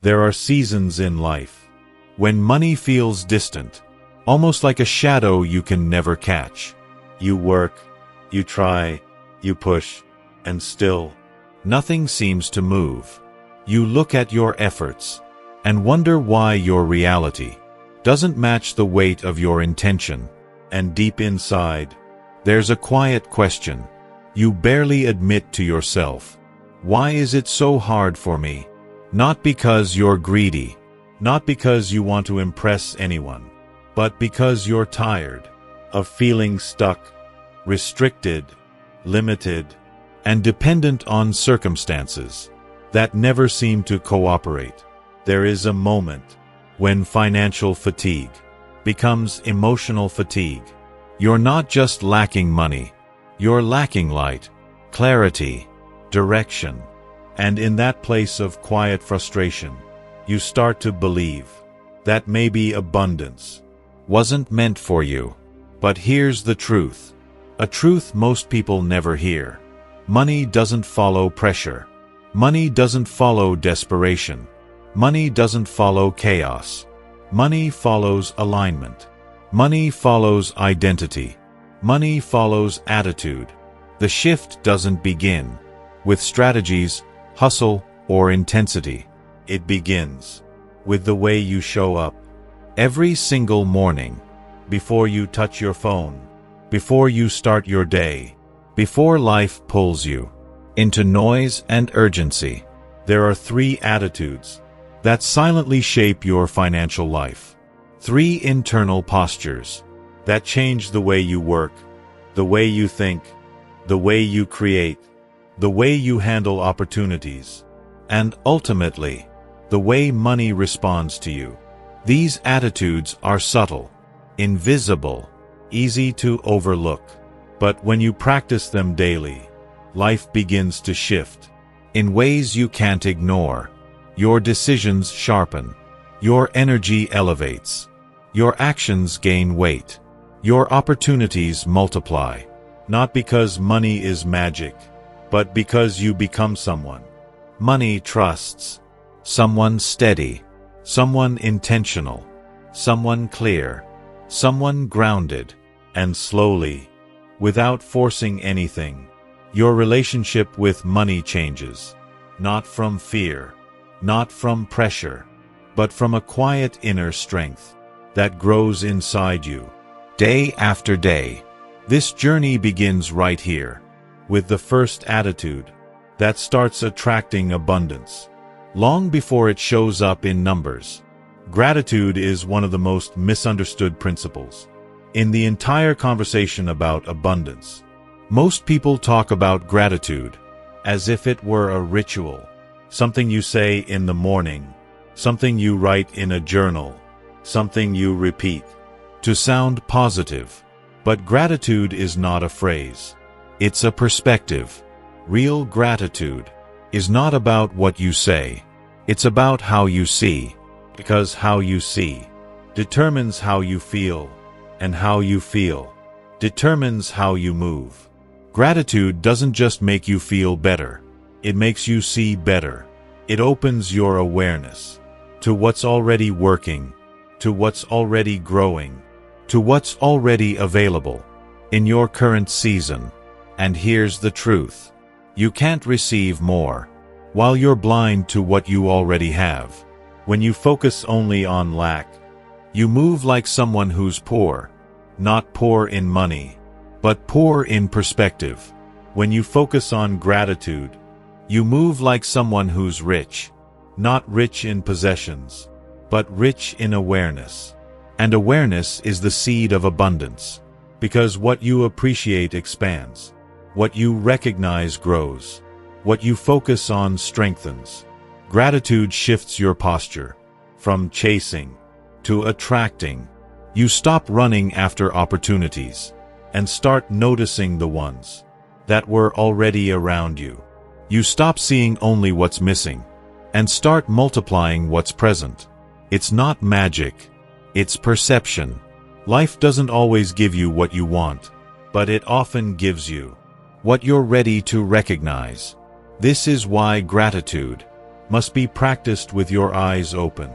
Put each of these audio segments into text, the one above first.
There are seasons in life when money feels distant, almost like a shadow you can never catch. You work, you try, you push, and still, nothing seems to move. You look at your efforts and wonder why your reality doesn't match the weight of your intention. And deep inside, there's a quiet question you barely admit to yourself. Why is it so hard for me? Not because you're greedy, not because you want to impress anyone, but because you're tired of feeling stuck, restricted, limited, and dependent on circumstances that never seem to cooperate. There is a moment when financial fatigue becomes emotional fatigue. You're not just lacking money, you're lacking light, clarity, direction. And in that place of quiet frustration, you start to believe that maybe abundance wasn't meant for you. But here's the truth, a truth most people never hear. Money doesn't follow pressure. Money doesn't follow desperation. Money doesn't follow chaos. Money follows alignment. Money follows identity. Money follows attitude. The shift doesn't begin with strategies, hustle, or intensity. It begins with the way you show up every single morning, before you touch your phone, before you start your day, before life pulls you into noise and urgency. There are 3 attitudes that silently shape your financial life. 3 internal postures that change the way you work, the way you think, the way you create, the way you handle opportunities, and ultimately, the way money responds to you. These attitudes are subtle, invisible, easy to overlook. But when you practice them daily, life begins to shift in ways you can't ignore. Your decisions sharpen, your energy elevates, your actions gain weight, your opportunities multiply. Not because money is magic, but because you become someone money trusts. Someone steady, someone intentional, someone clear, someone grounded. And slowly, without forcing anything, your relationship with money changes. Not from fear, not from pressure, but from a quiet inner strength that grows inside you, day after day. This journey begins right here, with the first attitude that starts attracting abundance, long before it shows up in numbers. Gratitude is one of the most misunderstood principles in the entire conversation about abundance. Most people talk about gratitude as if it were a ritual, something you say in the morning, something you write in a journal, something you repeat to sound positive. But gratitude is not a phrase. It's a perspective. Real gratitude is not about what you say. It's about how you see, because how you see determines how you feel, and how you feel determines how you move. Gratitude doesn't just make you feel better. It makes you see better. It opens your awareness to what's already working, to what's already growing, to what's already available in your current season. And here's the truth. You can't receive more while you're blind to what you already have. When you focus only on lack, you move like someone who's poor, not poor in money, but poor in perspective. When you focus on gratitude, you move like someone who's rich, not rich in possessions, but rich in awareness. And awareness is the seed of abundance, because what you appreciate expands. What you recognize grows. What you focus on strengthens. Gratitude shifts your posture from chasing to attracting. You stop running after opportunities and start noticing the ones that were already around you. You stop seeing only what's missing and start multiplying what's present. It's not magic, it's perception. Life doesn't always give you what you want, but it often gives you what you're ready to recognize. This is why gratitude must be practiced with your eyes open,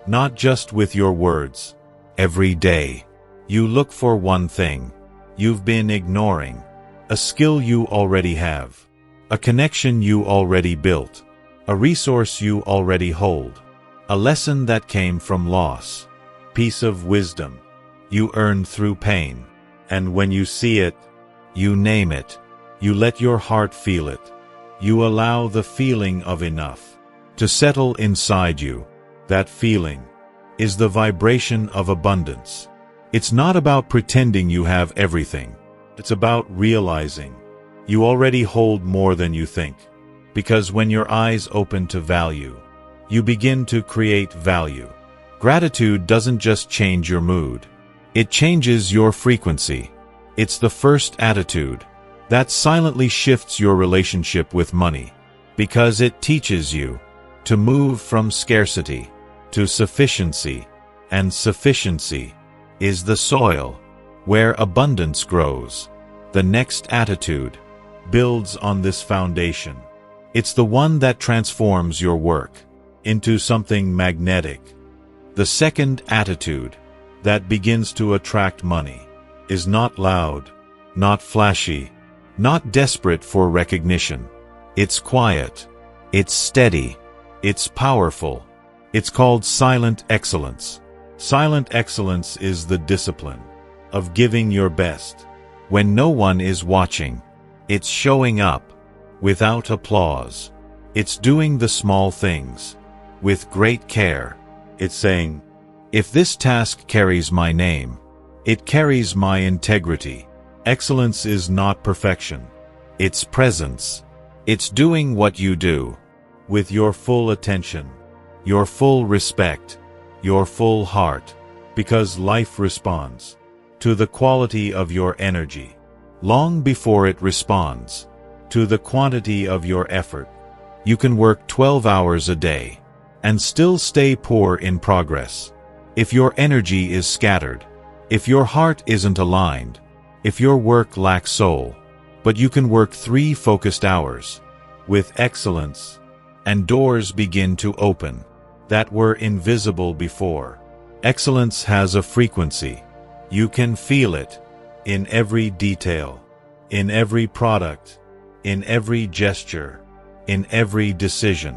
not just with your words. Every day, you look for one thing you've been ignoring, a skill you already have, a connection you already built, a resource you already hold, a lesson that came from loss, piece of wisdom you earned through pain. And when you see it, you name it. You let your heart feel it. You allow the feeling of enough to settle inside you. That feeling is the vibration of abundance. It's not about pretending you have everything. It's about realizing you already hold more than you think. Because when your eyes open to value, you begin to create value. Gratitude doesn't just change your mood. It changes your frequency. It's the first attitude that silently shifts your relationship with money, because it teaches you to move from scarcity to sufficiency, and sufficiency is the soil where abundance grows. The next attitude builds on this foundation. It's the one that transforms your work into something magnetic. The second attitude that begins to attract money is not loud, not flashy, not desperate for recognition. It's quiet, it's steady, it's powerful. It's called silent excellence. Silent excellence is the discipline of giving your best when no one is watching. It's showing up without applause. It's doing the small things with great care. It's saying, if this task carries my name, it carries my integrity. Excellence is not perfection. It's presence. It's doing what you do with your full attention, your full respect, your full heart, because life responds to the quality of your energy long before it responds to the quantity of your effort. You can work 12 hours a day and still stay poor in progress. If your energy is scattered, if your heart isn't aligned, if your work lacks soul, but you can work 3 focused hours with excellence, and doors begin to open that were invisible before. Excellence has a frequency. You can feel it in every detail, in every product, in every gesture, in every decision.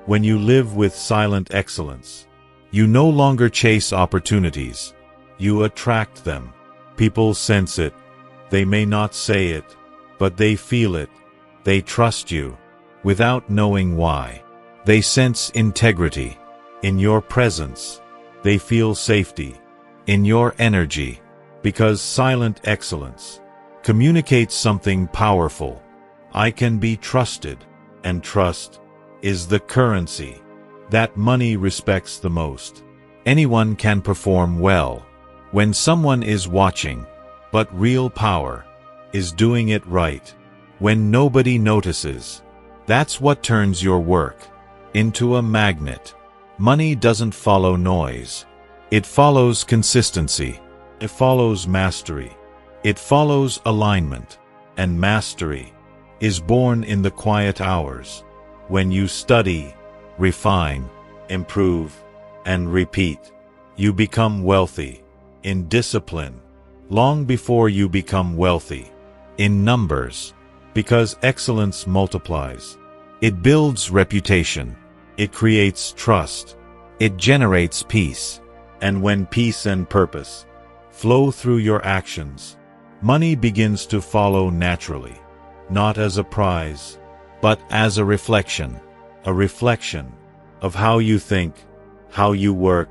When you live with silent excellence, you no longer chase opportunities. You attract them. People sense it. They may not say it, but they feel it. They trust you without knowing why. They sense integrity in your presence. They feel safety in your energy, because silent excellence communicates something powerful. I can be trusted, and trust is the currency that money respects the most. Anyone can perform well when someone is watching, but real power is doing it right when nobody notices. That's what turns your work into a magnet. Money doesn't follow noise. It follows consistency. It follows mastery. It follows alignment. And mastery is born in the quiet hours, when you study, refine, improve, and repeat. You become wealthy in discipline long before you become wealthy in numbers, because excellence multiplies. It builds reputation. It creates trust. It generates peace. And when peace and purpose flow through your actions, money begins to follow naturally, not as a prize, but as a reflection of how you think, how you work,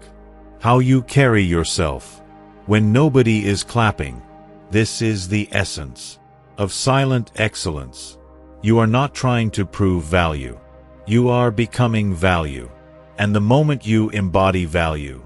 how you carry yourself. When nobody is clapping, this is the essence of silent excellence. You are not trying to prove value. You are becoming value. And the moment you embody value,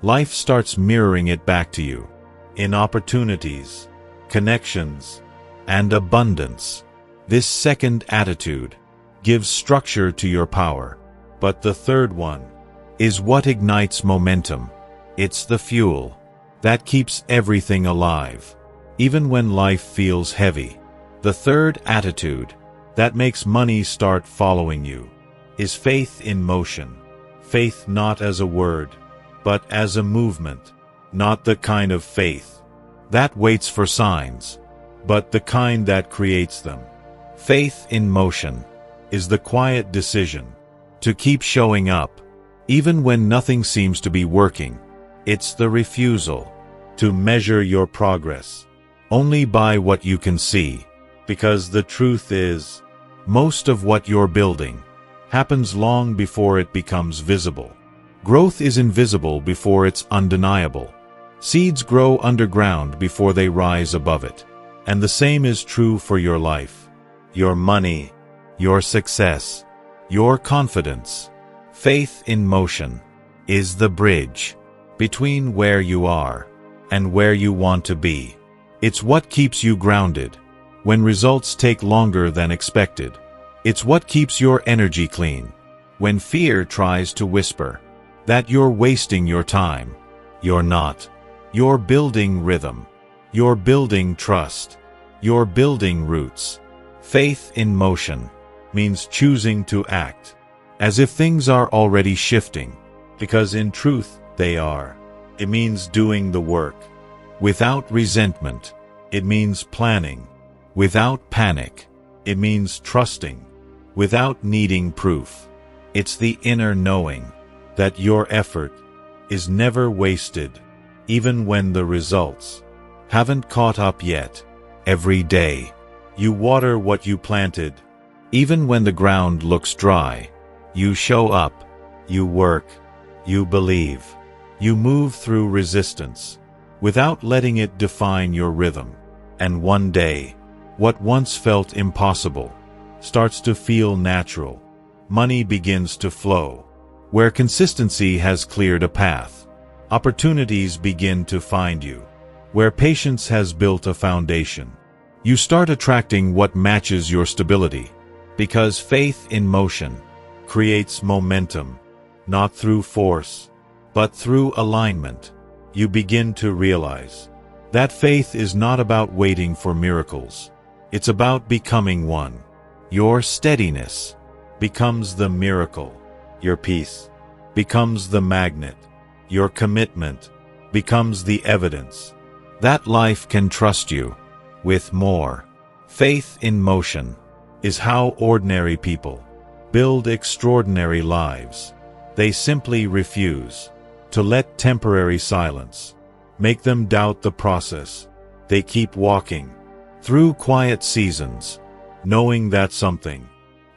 life starts mirroring it back to you in opportunities, connections, and abundance. This second attitude gives structure to your power. But the third one is what ignites momentum. It's the fuel that keeps everything alive, even when life feels heavy. The third attitude that makes money start following you is faith in motion. Faith not as a word, but as a movement. Not the kind of faith that waits for signs, but the kind that creates them. Faith in motion is the quiet decision to keep showing up, even when nothing seems to be working. It's the refusal to measure your progress only by what you can see, because the truth is, most of what you're building happens long before it becomes visible. Growth is invisible before it's undeniable. Seeds grow underground before they rise above it. And the same is true for your life, your money, your success, your confidence. Faith in motion is the bridge between where you are and where you want to be. It's what keeps you grounded when results take longer than expected. It's what keeps your energy clean when fear tries to whisper that you're wasting your time. You're not. You're building rhythm. You're building trust. You're building roots. Faith in motion means choosing to act as if things are already shifting, because in truth they are. It means doing the work without resentment. It means planning without panic. It means trusting without needing proof. It's the inner knowing that your effort is never wasted, even when the results haven't caught up yet. Every day, you water what you planted. Even when the ground looks dry, you show up, you work, you believe. You move through resistance without letting it define your rhythm. And one day, what once felt impossible starts to feel natural. Money begins to flow where consistency has cleared a path. Opportunities begin to find you where patience has built a foundation. You start attracting what matches your stability, because faith in motion creates momentum, not through force, but through alignment. You begin to realize that faith is not about waiting for miracles. It's about becoming one. Your steadiness becomes the miracle. Your peace becomes the magnet. Your commitment becomes the evidence that life can trust you with more. Faith in motion is how ordinary people build extraordinary lives. They simply refuse to let temporary silence make them doubt the process. They keep walking through quiet seasons, knowing that something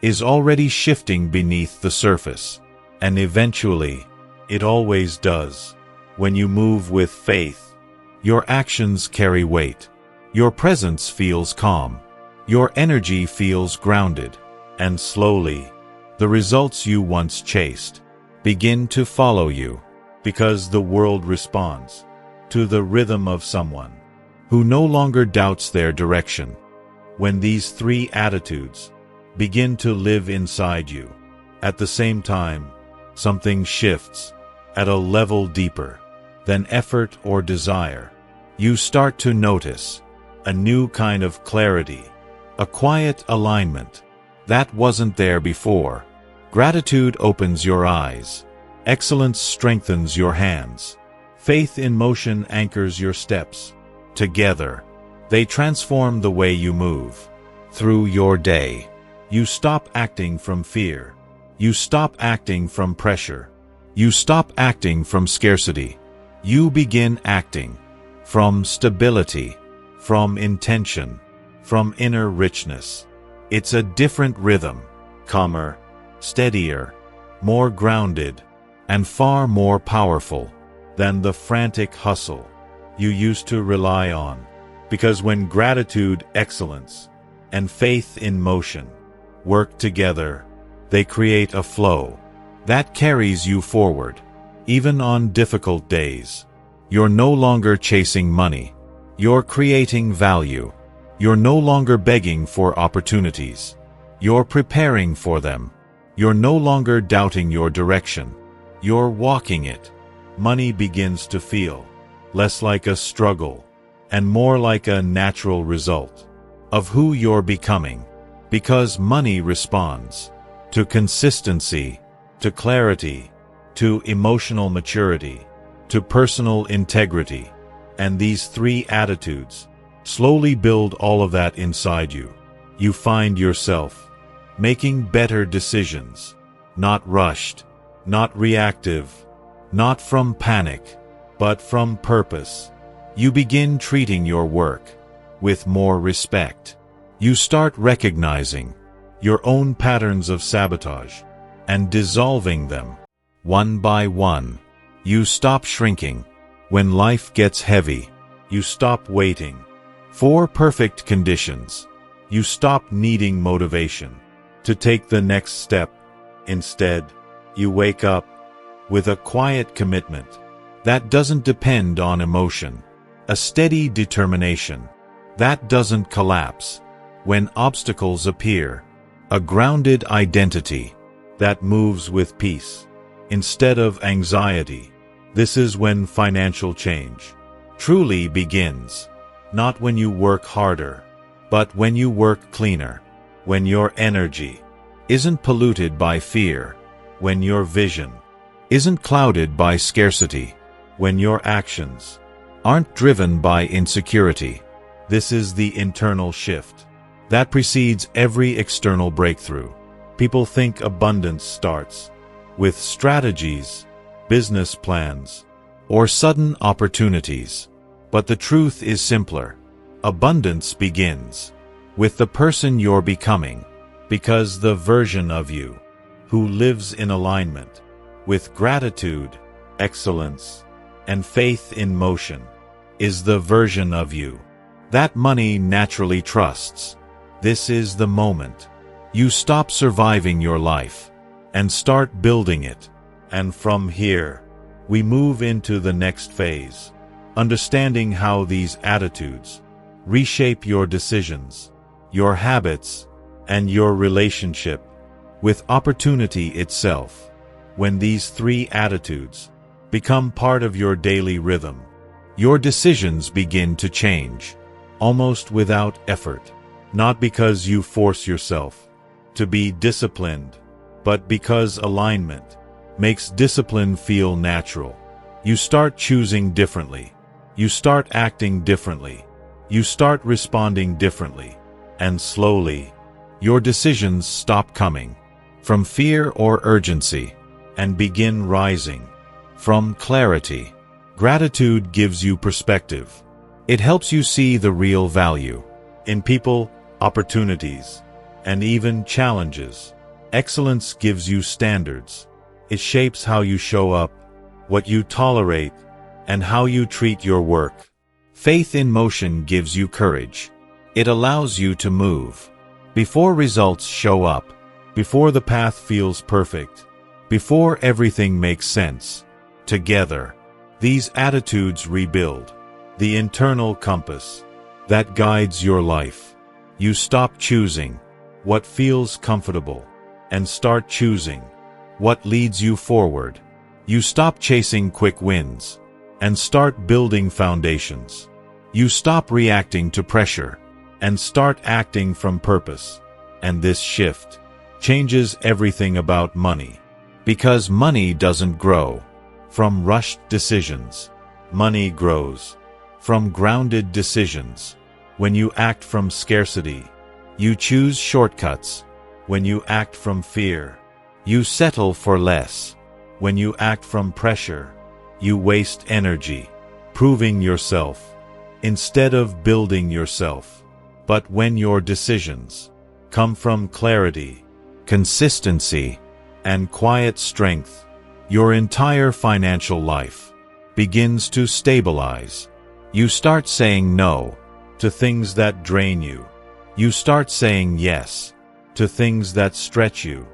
is already shifting beneath the surface. And eventually, it always does. When you move with faith, your actions carry weight. Your presence feels calm. Your energy feels grounded. And slowly, the results you once chased begin to follow you, because the world responds to the rhythm of someone who no longer doubts their direction. When these three attitudes begin to live inside you, at the same time, something shifts at a level deeper than effort or desire. You start to notice a new kind of clarity, a quiet alignment that wasn't there before. Gratitude opens your eyes. Excellence strengthens your hands. Faith in motion anchors your steps. Together, they transform the way you move through your day. You stop acting from fear. You stop acting from pressure. You stop acting from scarcity. You begin acting from stability, from intention, from inner richness. It's a different rhythm, calmer, steadier, more grounded, and far more powerful than the frantic hustle you used to rely on. Because when gratitude, excellence, and faith in motion work together, they create a flow that carries you forward, even on difficult days. You're no longer chasing money. You're creating value. You're no longer begging for opportunities. You're preparing for them. You're no longer doubting your direction. You're walking it. Money begins to feel less like a struggle and more like a natural result of who you're becoming, because money responds to consistency, to clarity, to emotional maturity, to personal integrity. And these three attitudes slowly build all of that inside you. You find yourself making better decisions, not rushed, not reactive, not from panic, but from purpose. You begin treating your work with more respect. You start recognizing your own patterns of sabotage and dissolving them one by one. You stop shrinking. When life gets heavy, you stop waiting for perfect conditions. You stop needing motivation to take the next step. Instead, you wake up with a quiet commitment that doesn't depend on emotion, a steady determination that doesn't collapse when obstacles appear, a grounded identity that moves with peace instead of anxiety. This is when financial change truly begins, not when you work harder, but when you work cleaner, when your energy isn't polluted by fear, when your vision isn't clouded by scarcity, when your actions aren't driven by insecurity. This is the internal shift that precedes every external breakthrough. People think abundance starts with strategies, business plans, or sudden opportunities. But the truth is simpler. Abundance begins with the person you're becoming, because the version of you who lives in alignment with gratitude, excellence, and faith in motion is the version of you that money naturally trusts. This is the moment you stop surviving your life and start building it. And from here, we move into the next phase, understanding how these attitudes reshape your decisions, your habits, and your relationship with opportunity itself. When these three attitudes become part of your daily rhythm, your decisions begin to change, almost without effort, not because you force yourself to be disciplined, but because alignment makes discipline feel natural. You start choosing differently. You start acting differently. You start responding differently. And slowly, your decisions stop coming from fear or urgency and begin rising from clarity. Gratitude gives you perspective. It helps you see the real value in people, opportunities, and even challenges. Excellence gives you standards. It shapes how you show up, what you tolerate, and how you treat your work. Faith in motion gives you courage. It allows you to move before results show up, before the path feels perfect, before everything makes sense. Together, these attitudes rebuild the internal compass that guides your life. You stop choosing what feels comfortable and start choosing what leads you forward. You stop chasing quick wins and start building foundations. You stop reacting to pressure and start acting from purpose. And this shift changes everything about money, because money doesn't grow from rushed decisions. Money grows from grounded decisions. When you act from scarcity, you choose shortcuts. When you act from fear, you settle for less. When you act from pressure, you waste energy proving yourself instead of building yourself. But when your decisions come from clarity, consistency, and quiet strength, your entire financial life begins to stabilize. You start saying no to things that drain you. You start saying yes to things that stretch you.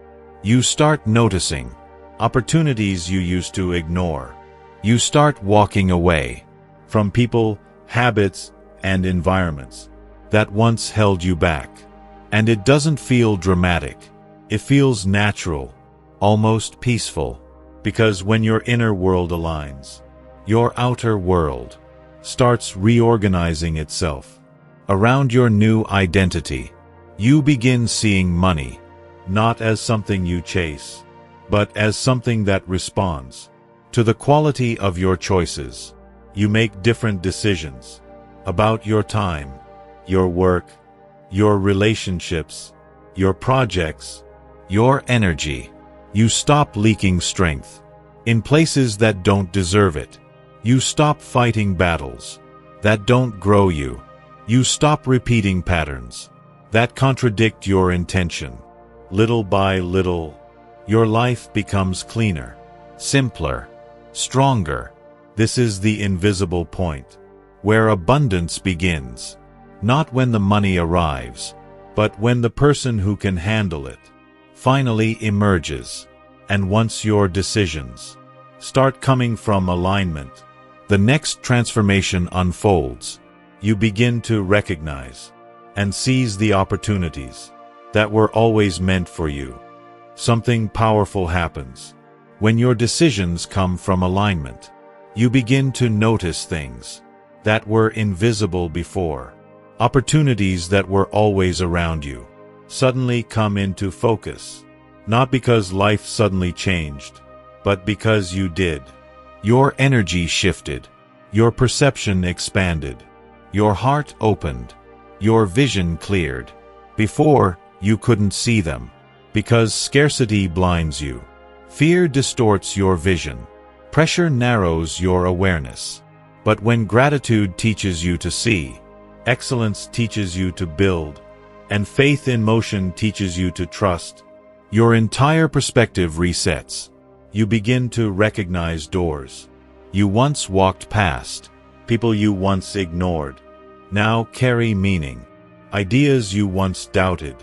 You start noticing opportunities you used to ignore. You start walking away from people, habits, and environments that once held you back. And it doesn't feel dramatic. It feels natural, almost peaceful, because when your inner world aligns, your outer world starts reorganizing itself around your new identity. You begin seeing money not as something you chase, but as something that responds to the quality of your choices. You make different decisions about your time, your work, your relationships, your projects, your energy. You stop leaking strength in places that don't deserve it. You stop fighting battles that don't grow you. You stop repeating patterns that contradict your intention. Little by little, your life becomes cleaner, simpler, stronger. This is the invisible point, where abundance begins. Not when the money arrives, but when the person who can handle it finally emerges. And once your decisions start coming from alignment, the next transformation unfolds. You begin to recognize and seize the opportunities that were always meant for you. Something powerful happens when your decisions come from alignment. You begin to notice things that were invisible before. Opportunities that were always around you suddenly come into focus, not because life suddenly changed, but because you did. Your energy shifted, your perception expanded, your heart opened, your vision cleared. Before, you couldn't see them, because scarcity blinds you. Fear distorts your vision. Pressure narrows your awareness. But when gratitude teaches you to see, excellence teaches you to build, and faith in motion teaches you to trust, your entire perspective resets. You begin to recognize doors you once walked past, people you once ignored, now carry meaning. Ideas you once doubted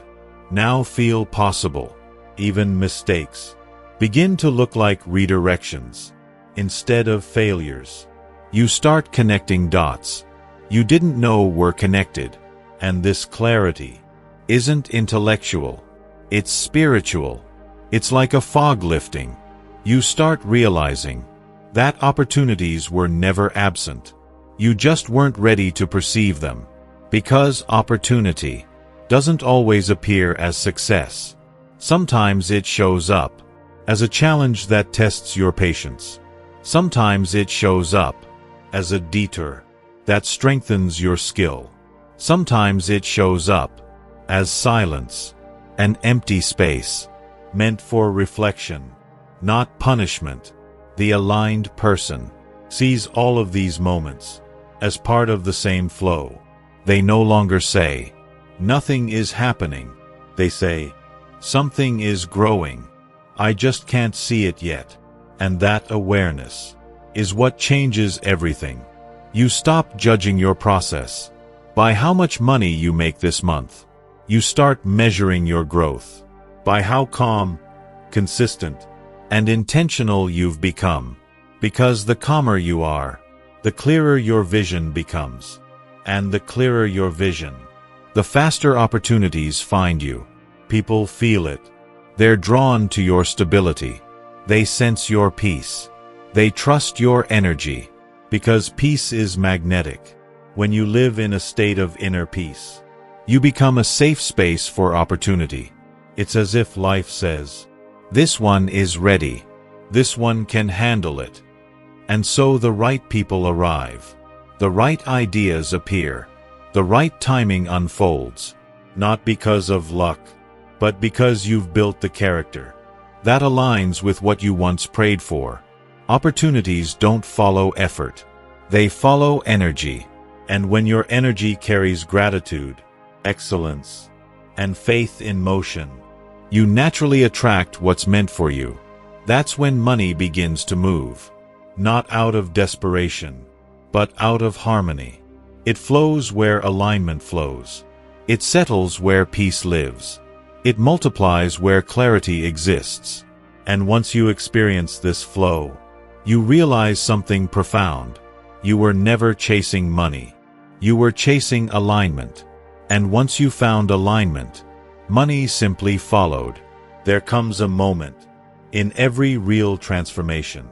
now feel possible. Even mistakes begin to look like redirections instead of failures. You start connecting dots you didn't know were connected, and this clarity isn't intellectual, it's spiritual. It's like a fog lifting. You start realizing that opportunities were never absent. You just weren't ready to perceive them. Because opportunity doesn't always appear as success. Sometimes it shows up as a challenge that tests your patience. Sometimes it shows up as a detour that strengthens your skill. Sometimes it shows up as silence, an empty space meant for reflection, not punishment. The aligned person sees all of these moments as part of the same flow. They no longer say, "Nothing is happening." They say, "Something is growing. I just can't see it yet." And that awareness is what changes everything. You stop judging your process by how much money you make this month. You start measuring your growth by how calm, consistent, and intentional you've become. Because the calmer you are, the clearer your vision becomes. And the clearer your vision, the faster opportunities find you. People feel it. They're drawn to your stability. They sense your peace. They trust your energy. Because peace is magnetic. When you live in a state of inner peace, you become a safe space for opportunity. It's as if life says, "This one is ready. This one can handle it." And so the right people arrive. The right ideas appear. The right timing unfolds. Not because of luck, but because you've built the character that aligns with what you once prayed for. Opportunities don't follow effort. They follow energy. And when your energy carries gratitude, excellence, and faith in motion, you naturally attract what's meant for you. That's when money begins to move. Not out of desperation, but out of harmony. It flows where alignment flows. It settles where peace lives. It multiplies where clarity exists. And once you experience this flow, you realize something profound. You were never chasing money. You were chasing alignment. And once you found alignment, money simply followed. There comes a moment in every real transformation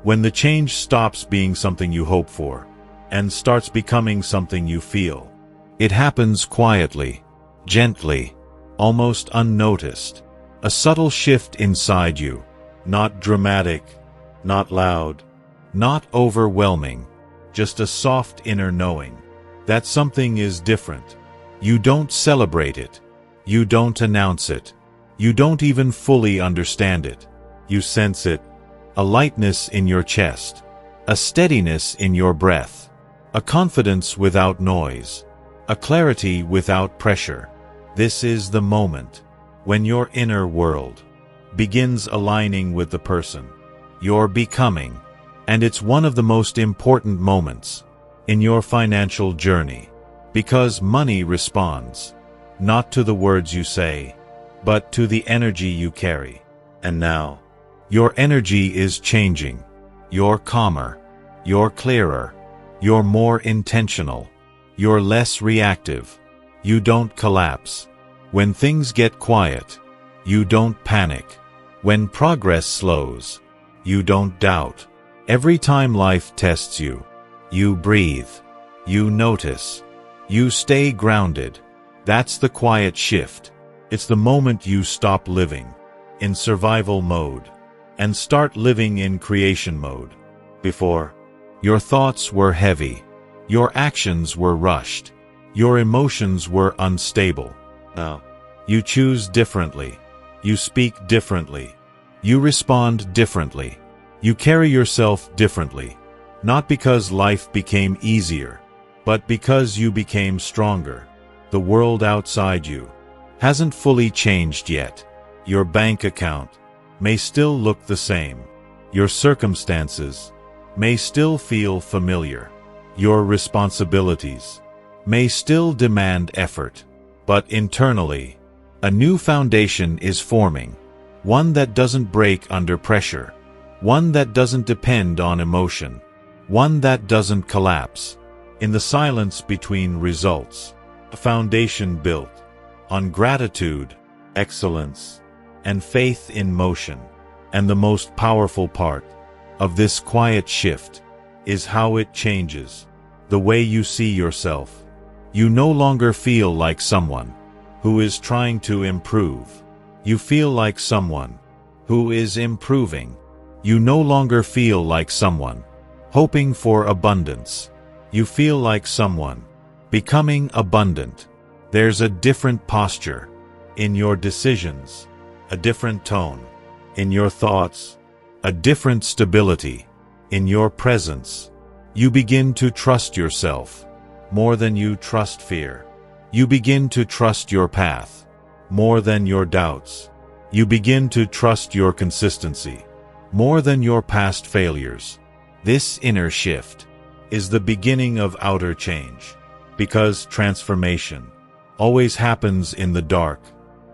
when the change stops being something you hope for and starts becoming something you feel. It happens quietly, gently, almost unnoticed. A subtle shift inside you. Not dramatic, not loud, not overwhelming. Just a soft inner knowing that something is different. You don't celebrate it. You don't announce it. You don't even fully understand it. You sense it. A lightness in your chest. A steadiness in your breath. A confidence without noise. A clarity without pressure. This is the moment when your inner world begins aligning with the person you're becoming. And it's one of the most important moments in your financial journey, because money responds not to the words you say, but to the energy you carry. And now, your energy is changing. You're calmer. You're clearer. You're more intentional. You're less reactive. You don't collapse. When things get quiet, you don't panic. When progress slows, you don't doubt. Every time life tests you, you breathe. You notice. You stay grounded. That's the quiet shift. It's the moment you stop living in survival mode and start living in creation mode. Before, your thoughts were heavy. Your actions were rushed. Your emotions were unstable. Now, you choose differently. You speak differently. You respond differently. You carry yourself differently. Not because life became easier, but because you became stronger. The world outside you hasn't fully changed yet. Your bank account may still look the same. Your circumstances may still feel familiar. Your responsibilities may still demand effort. But internally, a new foundation is forming. One that doesn't break under pressure. One that doesn't depend on emotion. One that doesn't collapse in the silence between results. A foundation built on gratitude, excellence, and faith in motion. And the most powerful part of this quiet shift is how it changes the way you see yourself. You no longer feel like someone who is trying to improve. You feel like someone who is improving. You no longer feel like someone hoping for abundance. You feel like someone becoming abundant. There's a different posture in your decisions, a different tone in your thoughts, a different stability in your presence. You begin to trust yourself more than you trust fear. You begin to trust your path more than your doubts. You begin to trust your consistency more than your past failures. This inner shift is the beginning of outer change, because transformation always happens in the dark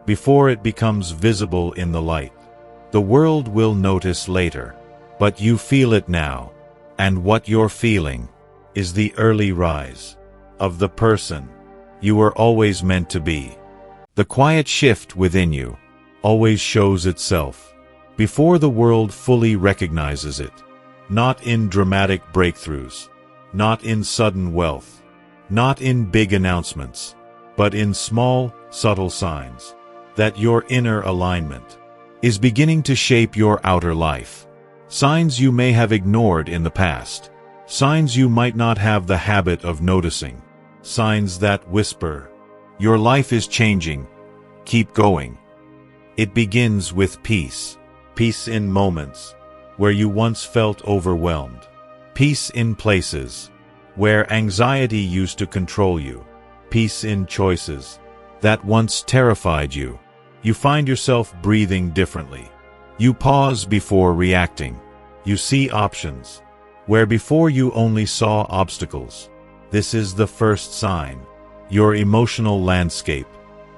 before it becomes visible in the light. The world will notice later, but you feel it now, and what you're feeling is the early rise of the person you were always meant to be. The quiet shift within you always shows itself before the world fully recognizes it. Not in dramatic breakthroughs, not in sudden wealth, not in big announcements, but in small, subtle signs that your inner alignment is beginning to shape your outer life. Signs you may have ignored in the past. Signs you might not have the habit of noticing. Signs that whisper, your life is changing. Keep going. It begins with peace. Peace in moments where you once felt overwhelmed. Peace in places where anxiety used to control you. Peace in choices that once terrified you. You find yourself breathing differently. You pause before reacting. You see options where before you only saw obstacles. This is the first sign. Your emotional landscape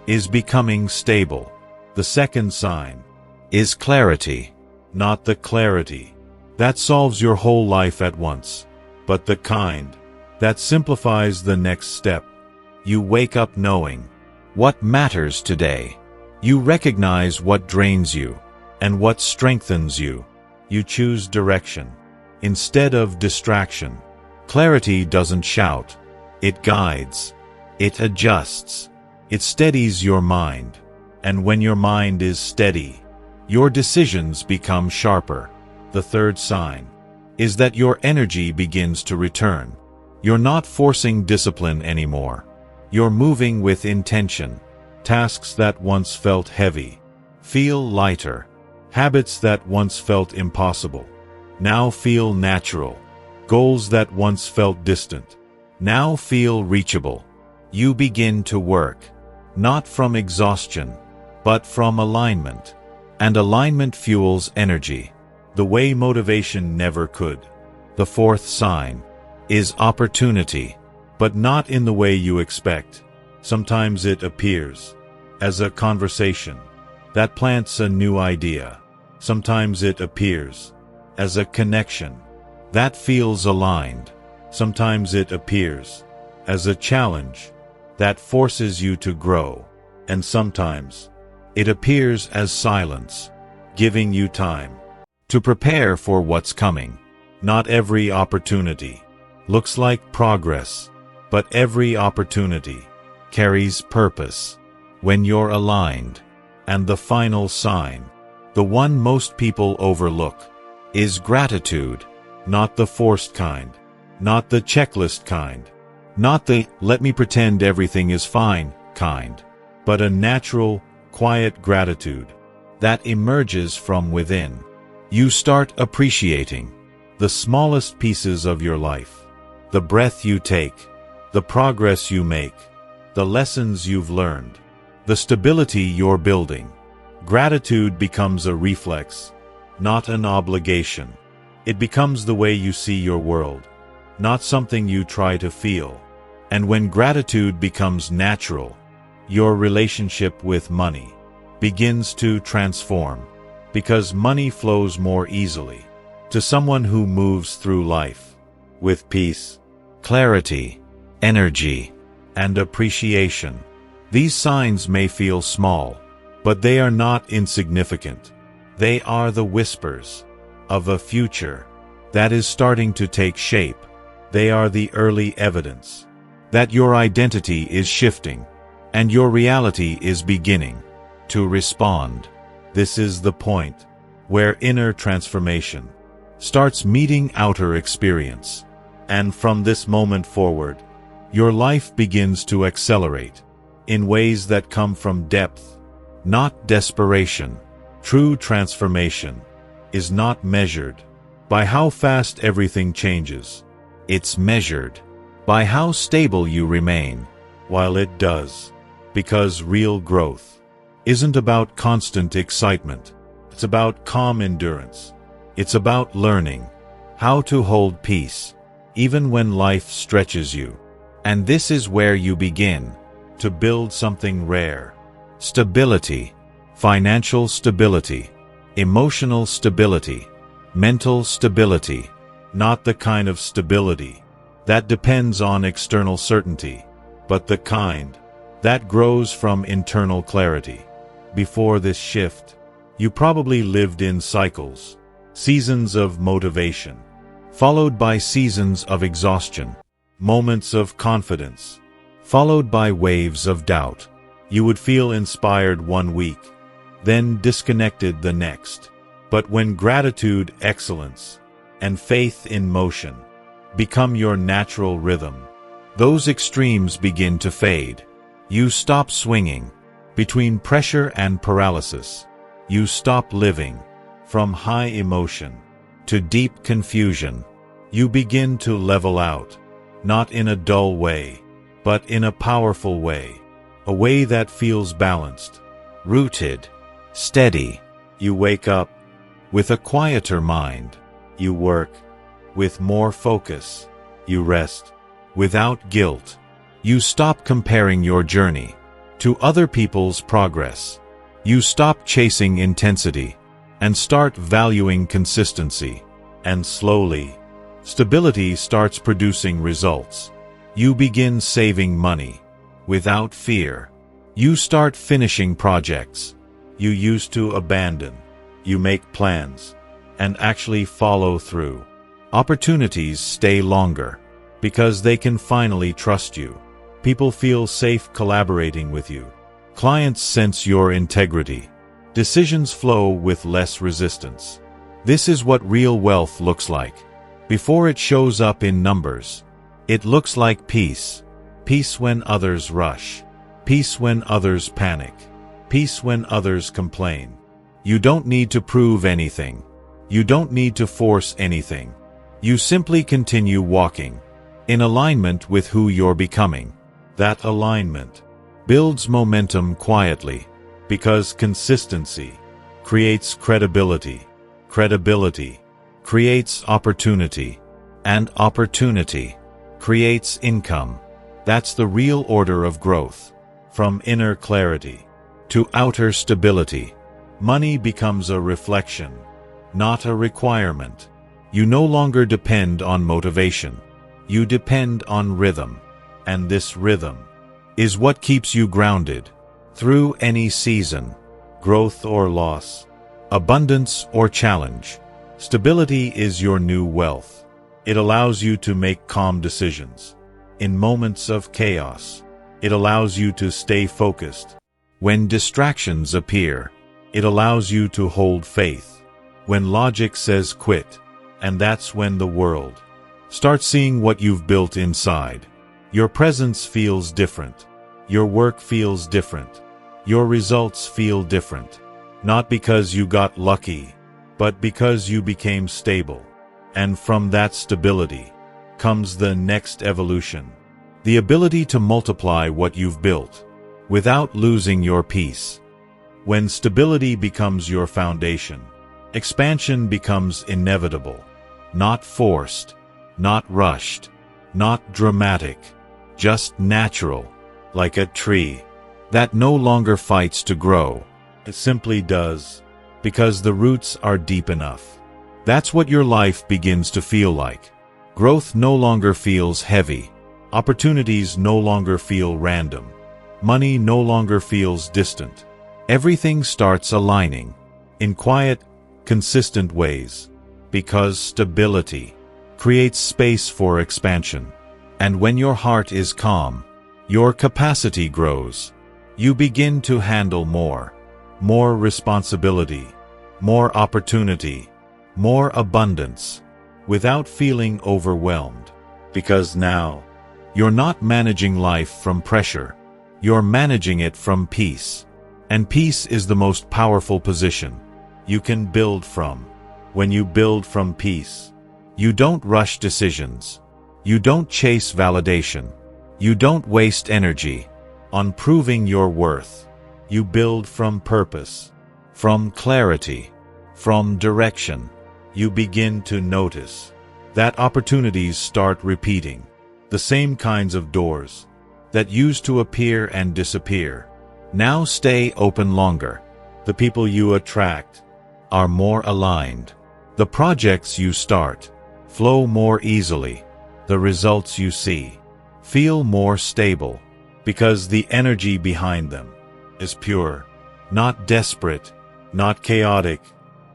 is becoming stable. The second sign is clarity. Not the clarity that solves your whole life at once, but the kind that simplifies the next step. You wake up knowing what matters today. You recognize what drains you and what strengthens you. You choose direction instead of distraction. Clarity doesn't shout. It guides. It adjusts. It steadies your mind. And when your mind is steady, your decisions become sharper. The third sign is that your energy begins to return. You're not forcing discipline anymore. You're moving with intention. Tasks that once felt heavy feel lighter. Habits that once felt impossible now feel natural. Goals that once felt distant now feel reachable. You begin to work, not from exhaustion, but from alignment. And alignment fuels energy, the way motivation never could. The fourth sign is opportunity, but not in the way you expect. Sometimes it appears as a conversation that plants a new idea. Sometimes it appears as a connection that feels aligned. Sometimes it appears as a challenge that forces you to grow. And sometimes it appears as silence, giving you time to prepare for what's coming. Not every opportunity looks like progress, but every opportunity carries purpose when you're aligned. And the final sign, the one most people overlook, is gratitude. Not the forced kind, not the checklist kind, not the "let me pretend everything is fine" kind, but a natural, quiet gratitude that emerges from within. You start appreciating the smallest pieces of your life, the breath you take, the progress you make, the lessons you've learned, the stability you're building. Gratitude becomes a reflex, not an obligation. It becomes the way you see your world, not something you try to feel. And when gratitude becomes natural, your relationship with money begins to transform, because money flows more easily to someone who moves through life with peace, clarity, energy, and appreciation. These signs may feel small, but they are not insignificant. They are the whispers of a future that is starting to take shape. They are the early evidence that your identity is shifting and your reality is beginning to respond. This is the point where inner transformation starts meeting outer experience. And from this moment forward, your life begins to accelerate in ways that come from depth, not desperation. True transformation is not measured by how fast everything changes. It's measured by how stable you remain while it does. Because real growth isn't about constant excitement. It's about calm endurance. It's about learning how to hold peace even when life stretches you. And this is where you begin to build something rare. Stability, financial stability, emotional stability, mental stability. Not the kind of stability that depends on external certainty, but the kind that grows from internal clarity. Before this shift, you probably lived in cycles, seasons of motivation, followed by seasons of exhaustion, moments of confidence, followed by waves of doubt. You would feel inspired one week, then disconnected the next. But when gratitude, excellence, and faith in motion become your natural rhythm, those extremes begin to fade. You stop swinging between pressure and paralysis. You stop living from high emotion to deep confusion. You begin to level out, not in a dull way, but in a powerful way, a way that feels balanced, rooted, steady. You wake up with a quieter mind. You work with more focus. You rest without guilt. You stop comparing your journey to other people's progress. You stop chasing intensity and start valuing consistency. And slowly, stability starts producing results. You begin saving money without fear. You start finishing projects you used to abandon. You make plans and actually follow through. Opportunities stay longer because they can finally trust you. People feel safe collaborating with you. Clients sense your integrity. Decisions flow with less resistance. This is what real wealth looks like. Before it shows up in numbers, it looks like peace. Peace when others rush. Peace when others panic. Peace when others complain. You don't need to prove anything. You don't need to force anything. You simply continue walking in alignment with who you're becoming. That alignment builds momentum quietly, because consistency creates credibility. Credibility creates opportunity, and opportunity creates income. That's the real order of growth. From inner clarity to outer stability, money becomes a reflection, not a requirement. You no longer depend on motivation. You depend on rhythm. And this rhythm is what keeps you grounded through any season, growth or loss, abundance or challenge. Stability is your new wealth. It allows you to make calm decisions in moments of chaos. It allows you to stay focused when distractions appear. It allows you to hold faith when logic says quit. And that's when the world starts seeing what you've built inside. Your presence feels different. Your work feels different. Your results feel different. Not because you got lucky, but because you became stable. And from that stability comes the next evolution. The ability to multiply what you've built without losing your peace. When stability becomes your foundation, expansion becomes inevitable. Not forced, not rushed, not dramatic, just natural, like a tree that no longer fights to grow. It simply does, because the roots are deep enough. That's what your life begins to feel like. Growth no longer feels heavy. Opportunities no longer feel random. Money no longer feels distant. Everything starts aligning in quiet, consistent ways. Because stability creates space for expansion. And when your heart is calm, your capacity grows. You begin to handle more responsibility, more opportunity, more abundance, without feeling overwhelmed. Because now, you're not managing life from pressure. You're managing it from peace. And peace is the most powerful position you can build from. When you build from peace, you don't rush decisions. You don't chase validation. You don't waste energy on proving your worth. You build from purpose, from clarity, from direction. You begin to notice that opportunities start repeating. The same kinds of doors that used to appear and disappear now stay open longer. The people you attract are more aligned. The projects you start flow more easily. The results you see feel more stable, because the energy behind them is pure, not desperate, not chaotic,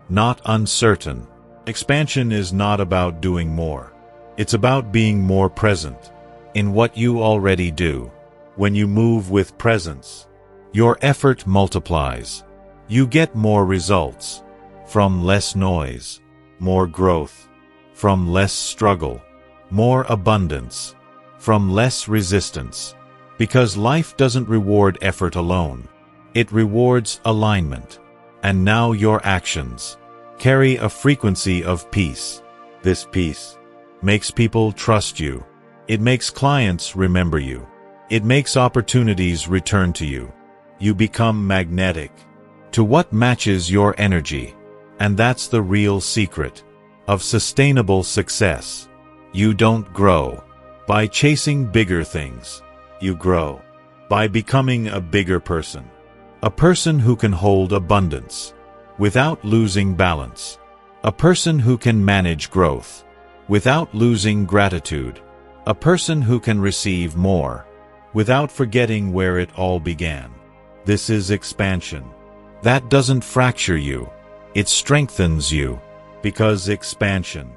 not uncertain. Expansion is not about doing more. It's about being more present in what you already do. When you move with presence, your effort multiplies. You get more results from less noise. More growth from less struggle, more abundance from less resistance. Because life doesn't reward effort alone. It rewards alignment. And now your actions carry a frequency of peace. This peace makes people trust you. It makes clients remember you. It makes opportunities return to you. You become magnetic to what matches your energy. And that's the real secret of sustainable success. You don't grow by chasing bigger things. You grow by becoming a bigger person. A person who can hold abundance without losing balance. A person who can manage growth without losing gratitude. A person who can receive more without forgetting where it all began. This is expansion. That doesn't fracture you. It strengthens you, because expansion,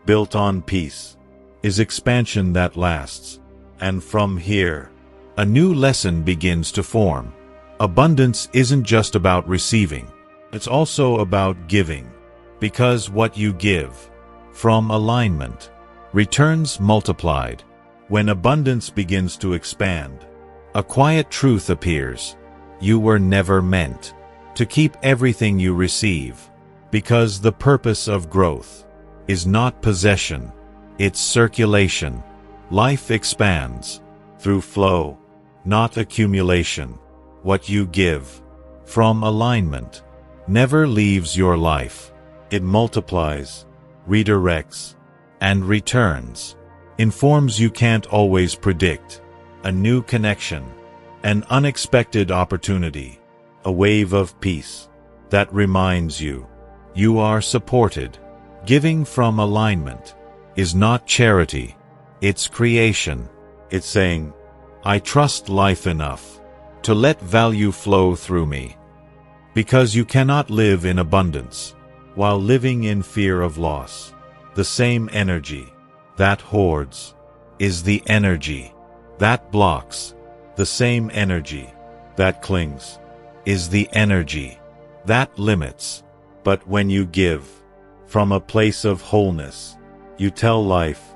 built on peace, is expansion that lasts. And from here, a new lesson begins to form. Abundance isn't just about receiving. It's also about giving. Because what you give, from alignment, returns multiplied. When abundance begins to expand, a quiet truth appears. You were never meant to keep everything you receive, because the purpose of growth is not possession, it's circulation. Life expands through flow, not accumulation. What you give, from alignment, never leaves your life. It multiplies, redirects, and returns. In forms you can't always predict. A new connection, an unexpected opportunity, a wave of peace that reminds you you are supported. Giving from alignment is not charity, it's creation. It's saying, I trust life enough to let value flow through me. Because you cannot live in abundance while living in fear of loss. The same energy that hoards is the energy that blocks. The same energy that clings is the energy that limits. But when you give from a place of wholeness, you tell life,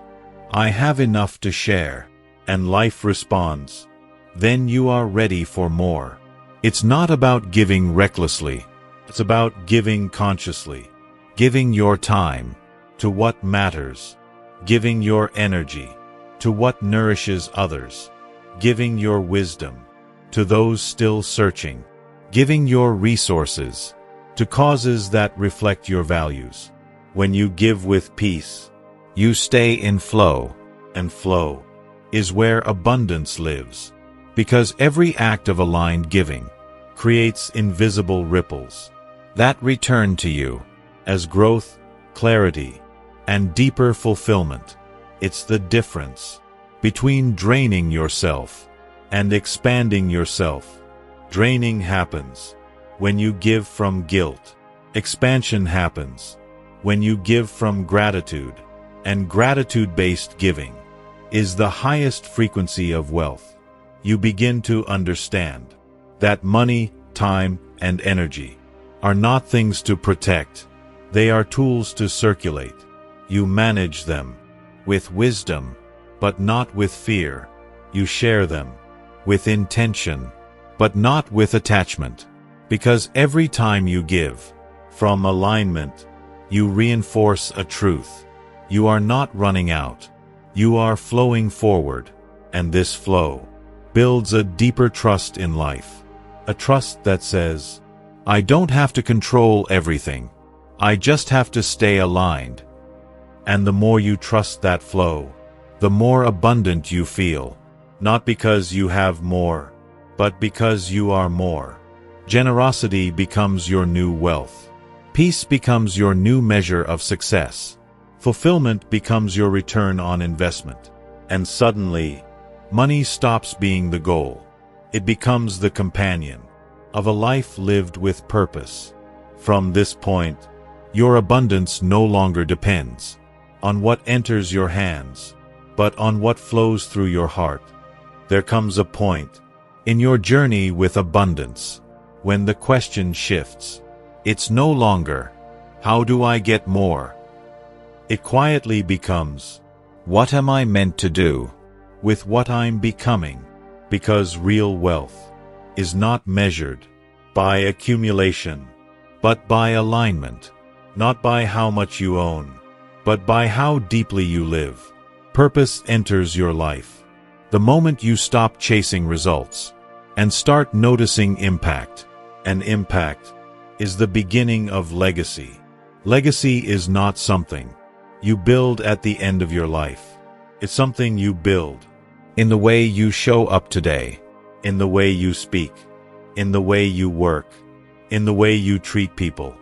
I have enough to share, and life responds. Then you are ready for more. It's not about giving recklessly. It's about giving consciously. Giving your time to what matters. Giving your energy to what nourishes others. Giving your wisdom to those still searching. Giving your resources to causes that reflect your values. When you give with peace, you stay in flow, and flow is where abundance lives. Because every act of aligned giving creates invisible ripples that return to you as growth, clarity, and deeper fulfillment. It's the difference between draining yourself and expanding yourself. Draining happens when you give from guilt. Expansion happens when you give from gratitude. And gratitude-based giving is the highest frequency of wealth. You begin to understand that money, time, and energy are not things to protect. They are tools to circulate. You manage them with wisdom, but not with fear. You share them with intention, but not with attachment. Because every time you give from alignment, you reinforce a truth. You are not running out. You are flowing forward. And this flow builds a deeper trust in life. A trust that says, I don't have to control everything. I just have to stay aligned. And the more you trust that flow, the more abundant you feel. Not because you have more, but because you are more. Generosity becomes your new wealth. Peace becomes your new measure of success. Fulfillment becomes your return on investment. And suddenly, money stops being the goal. It becomes the companion of a life lived with purpose. From this point, your abundance no longer depends on what enters your hands, but on what flows through your heart. There comes a point in your journey with abundance when the question shifts. It's no longer, how do I get more? It quietly becomes, what am I meant to do with what I'm becoming? Because real wealth is not measured by accumulation, but by alignment. Not by how much you own, but by how deeply you live. Purpose enters your life the moment you stop chasing results and start noticing impact. And impact is the beginning of legacy. Legacy is not something you build at the end of your life. It's something you build in the way you show up today, in the way you speak, in the way you work, in the way you treat people,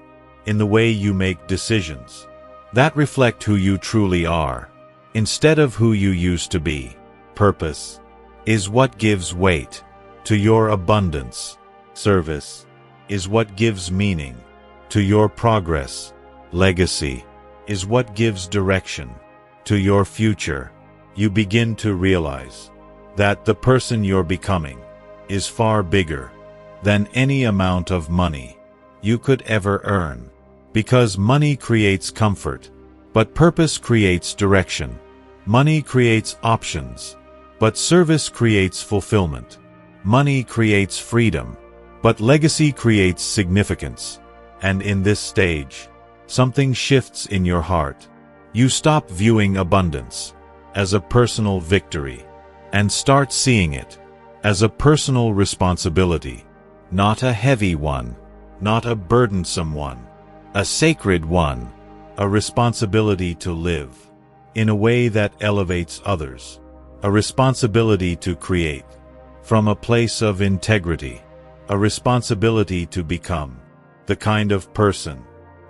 in the way you make decisions that reflect who you truly are, instead of who you used to be. Purpose is what gives weight to your abundance. Service is what gives meaning to your progress. Legacy is what gives direction to your future. You begin to realize that the person you're becoming is far bigger than any amount of money you could ever earn. Because money creates comfort, but purpose creates direction. Money creates options, but service creates fulfillment. Money creates freedom, but legacy creates significance. And in this stage, something shifts in your heart. You stop viewing abundance as a personal victory and start seeing it as a personal responsibility. Not a heavy one, not a burdensome one, a sacred one, a responsibility to live in a way that elevates others, a responsibility to create from a place of integrity, a responsibility to become the kind of person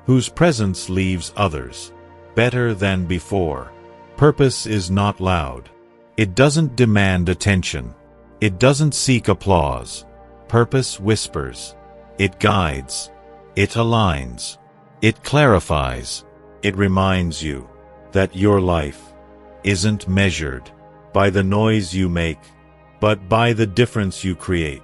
whose presence leaves others better than before. Purpose is not loud. It doesn't demand attention. It doesn't seek applause. Purpose whispers. It guides. It aligns. It clarifies. It reminds you that your life isn't measured by the noise you make, but by the difference you create.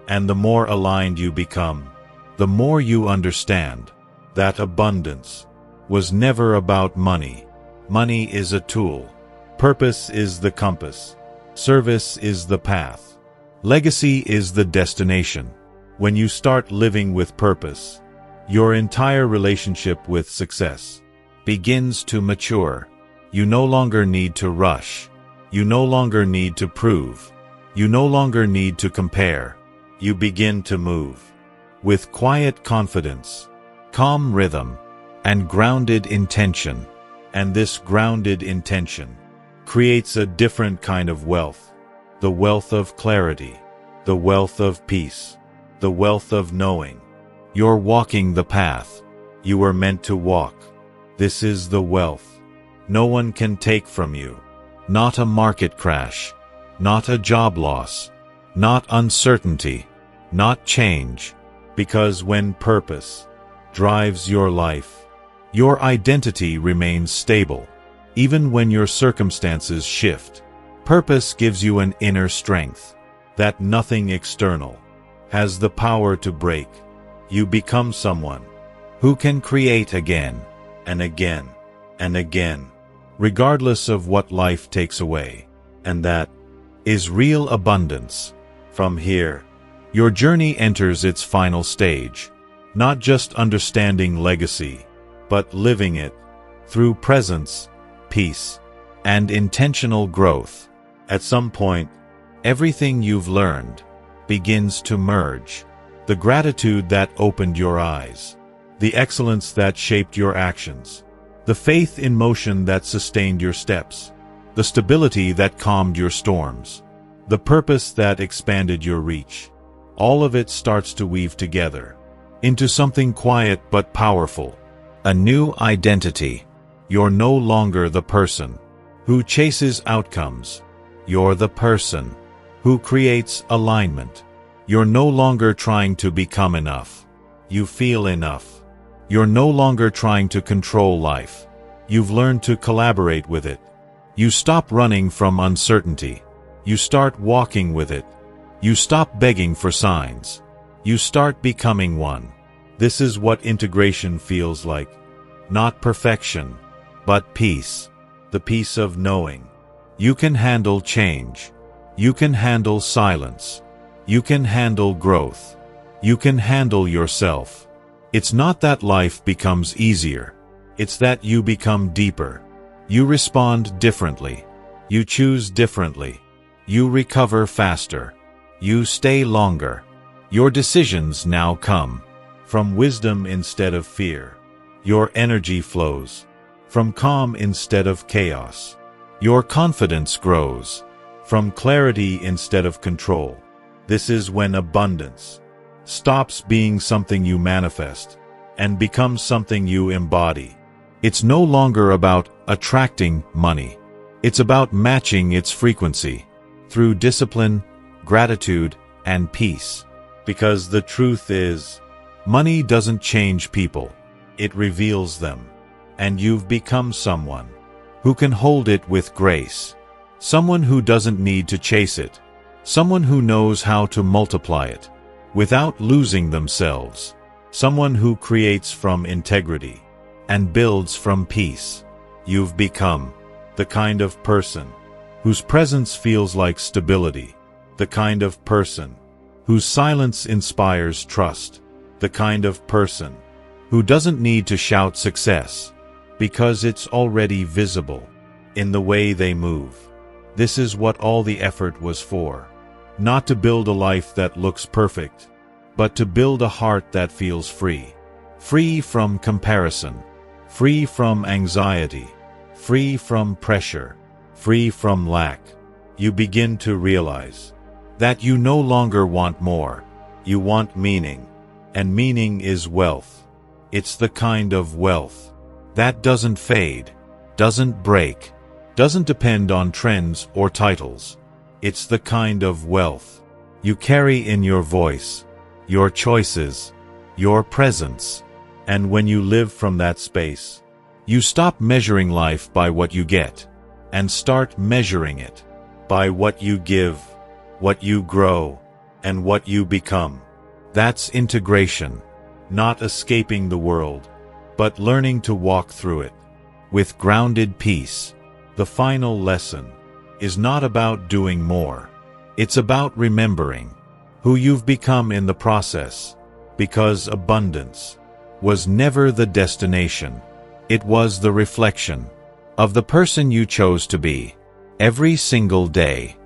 And the more aligned you become, the more you understand that abundance was never about money. Money is a tool. Purpose is the compass. Service is the path. Legacy is the destination. When you start living with purpose, your entire relationship with success begins to mature. You no longer need to rush. You no longer need to prove. You no longer need to compare. You begin to move with quiet confidence, calm rhythm, and grounded intention. And this grounded intention creates a different kind of wealth. The wealth of clarity, the wealth of peace, the wealth of knowing you're walking the path you were meant to walk. This is the wealth no one can take from you. Not a market crash, not a job loss, not uncertainty, not change. Because when purpose drives your life, your identity remains stable, even when your circumstances shift. Purpose gives you an inner strength that nothing external has the power to break. You become someone who can create again and again and again, regardless of what life takes away. And that is real abundance. From here, your journey enters its final stage, not just understanding legacy, but living it through presence, peace, and intentional growth. At some point, everything you've learned begins to merge. The gratitude that opened your eyes, the excellence that shaped your actions, the faith in motion that sustained your steps, the stability that calmed your storms, the purpose that expanded your reach. All of it starts to weave together into something quiet but powerful. A new identity. You're no longer the person who chases outcomes. You're the person who creates alignment. You're no longer trying to become enough. You feel enough. You're no longer trying to control life. You've learned to collaborate with it. You stop running from uncertainty. You start walking with it. You stop begging for signs. You start becoming one. This is what integration feels like. Not perfection, but peace. The peace of knowing you can handle change. You can handle silence. You can handle growth. You can handle yourself. It's not that life becomes easier. It's that you become deeper. You respond differently. You choose differently. You recover faster. You stay longer. Your decisions now come from wisdom instead of fear. Your energy flows from calm instead of chaos. Your confidence grows from clarity instead of control. This is when abundance stops being something you manifest and becomes something you embody. It's no longer about attracting money. It's about matching its frequency through discipline, gratitude, and peace. Because the truth is, money doesn't change people. It reveals them. And you've become someone who can hold it with grace. Someone who doesn't need to chase it. Someone who knows how to multiply it without losing themselves. Someone who creates from integrity and builds from peace. You've become the kind of person whose presence feels like stability, the kind of person whose silence inspires trust, the kind of person who doesn't need to shout success because it's already visible in the way they move. This is what all the effort was for. Not to build a life that looks perfect, but to build a heart that feels free. Free from comparison, free from anxiety, free from pressure, free from lack. You begin to realize that you no longer want more. You want meaning, and meaning is wealth. It's the kind of wealth that doesn't fade, doesn't break, doesn't depend on trends or titles. It's the kind of wealth you carry in your voice, your choices, your presence. And when you live from that space, you stop measuring life by what you get, and start measuring it by what you give, what you grow, and what you become. That's integration, not escaping the world, but learning to walk through it with grounded peace. The final lesson is not about doing more. It's about remembering who you've become in the process, because abundance was never the destination. It was the reflection of the person you chose to be every single day.